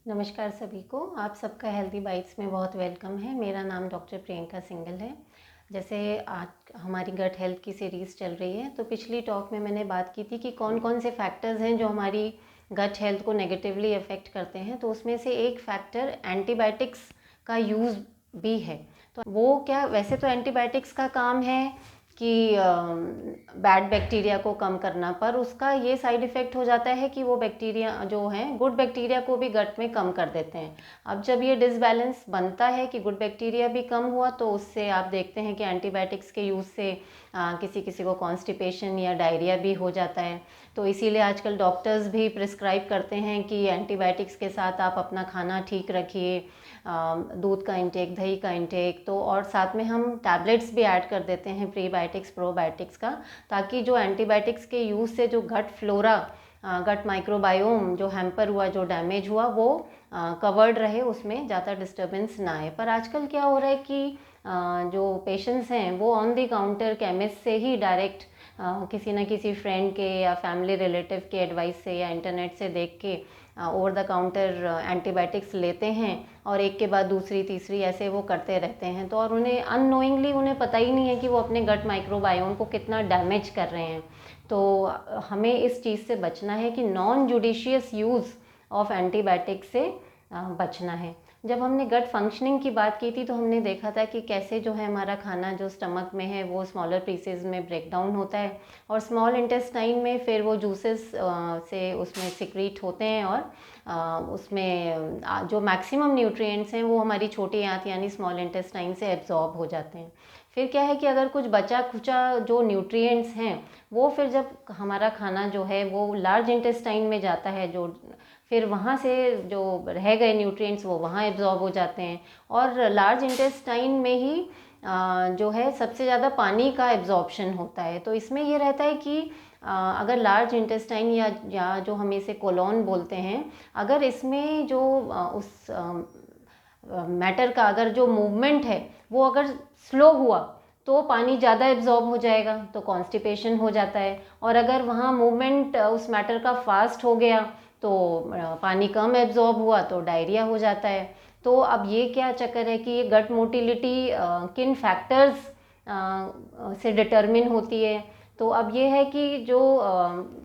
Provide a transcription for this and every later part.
नमस्कार सभी को। आप सबका हेल्दी बाइट्स में बहुत वेलकम है। मेरा नाम डॉक्टर प्रियंका सिंगल है। जैसे आज हमारी गट हेल्थ की सीरीज़ चल रही है, तो पिछली टॉक में मैंने बात की थी कि कौन कौन से फैक्टर्स हैं जो हमारी गट हेल्थ को नेगेटिवली अफेक्ट करते हैं। तो उसमें से एक फैक्टर एंटीबायोटिक्स का यूज़ भी है। तो वो क्या, वैसे तो एंटीबायोटिक्स का काम है कि बैड बैक्टीरिया को कम करना, पर उसका ये साइड इफ़ेक्ट हो जाता है कि वो बैक्टीरिया जो हैं गुड बैक्टीरिया को भी गट में कम कर देते हैं। अब जब ये डिसबैलेंस बनता है कि गुड बैक्टीरिया भी कम हुआ, तो उससे आप देखते हैं कि एंटीबायोटिक्स के यूज़ से किसी किसी को कॉन्स्टिपेशन या डायरिया भी हो जाता है। तो इसीलिए आजकल डॉक्टर्स भी प्रिस्क्राइब करते हैं कि एंटीबायोटिक्स के साथ आप अपना खाना ठीक रखिए, दूध का इंटेक, दही का इंटेक, तो और साथ में हम टैबलेट्स भी ऐड कर देते हैं प्रीबायोटिक्स प्रोबायोटिक्स का, ताकि जो एंटीबायोटिक्स के यूज़ से जो गट फ्लोरा, गट माइक्रोबायोम जो हैम्पर हुआ, जो डैमेज हुआ, वो कवर्ड रहे, उसमें ज़्यादा डिस्टर्बेंस ना आए। पर आजकल क्या हो रहा है कि जो पेशेंट्स हैं वो ऑन दी काउंटर केमिस्ट से ही डायरेक्ट किसी न किसी फ्रेंड के या फैमिली रिलेटिव के एडवाइस से या इंटरनेट से देख के ओवर द काउंटर एंटीबायोटिक्स लेते हैं, और एक के बाद दूसरी तीसरी ऐसे वो करते रहते हैं। तो और उन्हें अननोइंगली उन्हें पता ही नहीं है कि वो अपने गट माइक्रोबायोम को कितना डैमेज कर रहे हैं। तो हमें इस चीज़ से बचना है कि non judicious use of antibiotic से बचना है। जब हमने गट फंक्शनिंग की बात की थी, तो हमने देखा था कि कैसे जो है हमारा खाना जो स्टमक में है वो स्मॉलर पीसेज में ब्रेक डाउन होता है, और स्मॉल इंटेस्टाइन में फिर वो जूसेस से उसमें सिक्रीट होते हैं, और उसमें जो मैक्सिमम न्यूट्रिएंट्स हैं वो हमारी छोटी आंत यानी स्मॉल इंटेस्टाइन से एब्जॉर्ब हो जाते हैं। फिर क्या है कि अगर कुछ बचा खुचा जो न्यूट्रिएंट्स हैं वो फिर जब हमारा खाना जो है वो लार्ज इंटेस्टाइन में जाता है, जो फिर वहाँ से जो रह गए न्यूट्रिएंट्स वो वहाँ एब्जॉर्ब हो जाते हैं, और लार्ज इंटेस्टाइन में ही जो है सबसे ज़्यादा पानी का एब्जॉर्प्शन होता है। तो इसमें ये रहता है कि अगर लार्ज इंटेस्टाइन या जो हम इसे कोलोन बोलते हैं, अगर इसमें जो उस मैटर का अगर जो मूवमेंट है वो अगर स्लो हुआ, तो पानी ज़्यादा एब्जॉर्ब हो जाएगा, तो कॉन्स्टिपेशन हो जाता है। और अगर वहाँ मूवमेंट उस मैटर का फास्ट हो गया, तो पानी कम एब्जॉर्ब हुआ, तो डायरिया हो जाता है। तो अब ये क्या चक्कर है कि ये गट मोटिलिटी किन फैक्टर्स से डिटरमिन होती है। तो अब ये है कि जो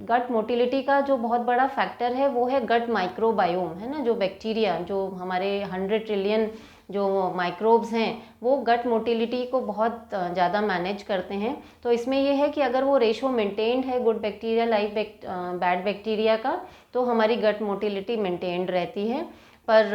गट मोटिलिटी का जो बहुत बड़ा फैक्टर है वो है गट माइक्रोबायोम, है ना, जो बैक्टीरिया, जो हमारे 100 ट्रिलियन जो माइक्रोब्स हैं वो गट मोटिलिटी को बहुत ज़्यादा मैनेज करते हैं। तो इसमें यह है कि अगर वो रेशो मेंटेन्ड है good bacteria like bad bacteria का, तो हमारी गट मोटिलिटी मेंटेन्ड रहती है। पर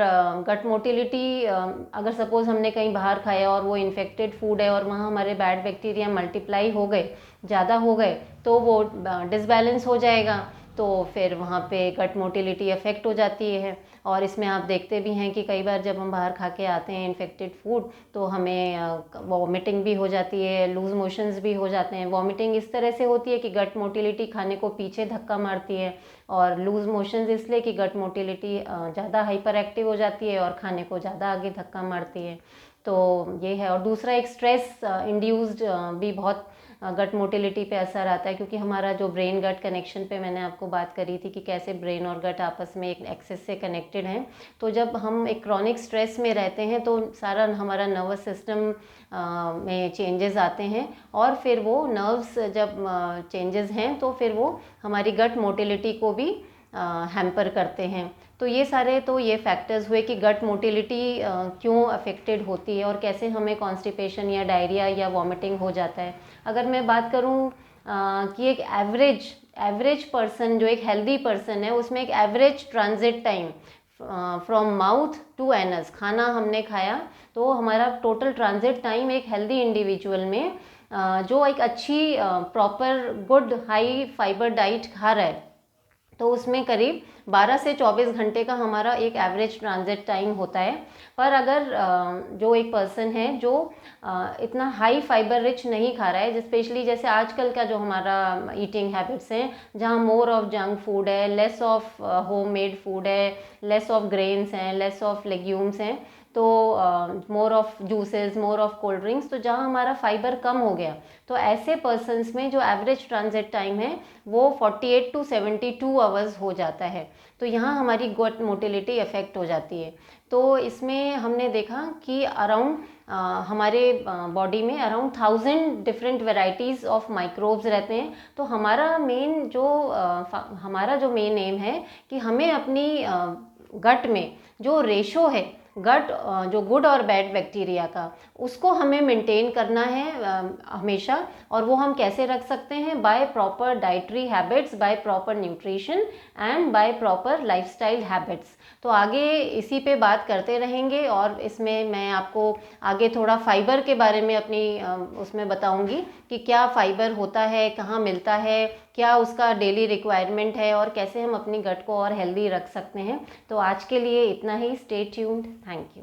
गट मोटिलिटी अगर सपोज़ हमने कहीं बाहर खाया और वो इन्फेक्टेड फूड है और वहाँ हमारे बैड बैक्टीरिया मल्टीप्लाई हो गए, ज़्यादा हो गए, तो वो डिसबैलेंस हो जाएगा, तो फिर वहाँ पे गट मोटिलिटी अफेक्ट हो जाती है। और इसमें आप देखते भी हैं कि कई बार जब हम बाहर खा के आते हैं इन्फेक्टेड फूड, तो हमें वॉमिटिंग भी हो जाती है, लूज मोशंस भी हो जाते हैं। वॉमिटिंग इस तरह से होती है कि गट मोटिलिटी खाने को पीछे धक्का मारती है, और लूज मोशंस इसलिए कि गट मोटिलिटी ज़्यादा हाइपर एक्टिव हो जाती है और खाने को ज़्यादा आगे धक्का मारती है। तो ये है। और दूसरा एक स्ट्रेस इंड्यूस्ड भी बहुत गट मोटिलिटी पे असर आता है, क्योंकि हमारा जो ब्रेन गट कनेक्शन पे मैंने आपको बात करी थी कि कैसे ब्रेन और गट आपस में एक एक्सेस से कनेक्टेड हैं। तो जब हम एक क्रॉनिक स्ट्रेस में रहते हैं तो सारा हमारा नर्वस सिस्टम में चेंजेस आते हैं, और फिर वो नर्व्स जब चेंजेस हैं तो फिर वो हमारी गट मोटिलिटी को भी हैम्पर करते हैं। तो ये सारे तो ये फैक्टर्स हुए कि गट मोटिलिटी क्यों अफेक्टेड होती है और कैसे हमें कॉन्स्टिपेशन या डायरिया या वॉमिटिंग हो जाता है। अगर मैं बात करूं कि एक एवरेज पर्सन, जो एक हेल्दी पर्सन है, उसमें एक average transit time from mouth to anus, खाना हमने खाया तो हमारा टोटल ट्रांजिट टाइम एक हेल्दी इंडिविजुअल में जो एक अच्छी proper good high fibre diet खा रहा है, तो उसमें करीब 12 से 24 घंटे का हमारा एक एवरेज ट्रांजिट टाइम होता है। पर अगर जो एक पर्सन है जो इतना हाई फाइबर रिच नहीं खा रहा है, स्पेशली जैसे आजकल का जो हमारा ईटिंग हैबिट्स हैं, जहाँ मोर ऑफ जंक फूड है, less of home made food है, लेस ऑफ ग्रेन्स हैं, लेस ऑफ लेग्यूम्स हैं, तो more of juices, more of cold drinks, तो जहाँ हमारा फाइबर कम हो गया तो ऐसे पर्सनस में जो एवरेज ट्रांजिट टाइम है वो 48 टू 72 आवर्स हो जाता है। तो यहाँ हमारी गट मोटिलिटी अफेक्ट हो जाती है। तो इसमें हमने देखा कि अराउंड हमारे बॉडी में around 1000 different varieties of microbes रहते हैं। तो हमारा जो मेन एम है कि हमें अपनी गट में जो रेशो है गट जो गुड और बैड बैक्टीरिया का, उसको हमें मेंटेन करना है हमेशा। और वो हम कैसे रख सकते हैं? By proper dietary habits, by proper nutrition and by proper lifestyle habits. तो आगे इसी पे बात करते रहेंगे और इसमें मैं आपको आगे थोड़ा फाइबर के बारे में अपनी उसमें बताऊंगी कि क्या फाइबर होता है, कहाँ मिलता है, क्या उसका डेली रिक्वायरमेंट है और कैसे हम अपनी गट को और हेल्दी रख सकते हैं। तो आज के लिए इतना ही। Stay tuned. Thank you.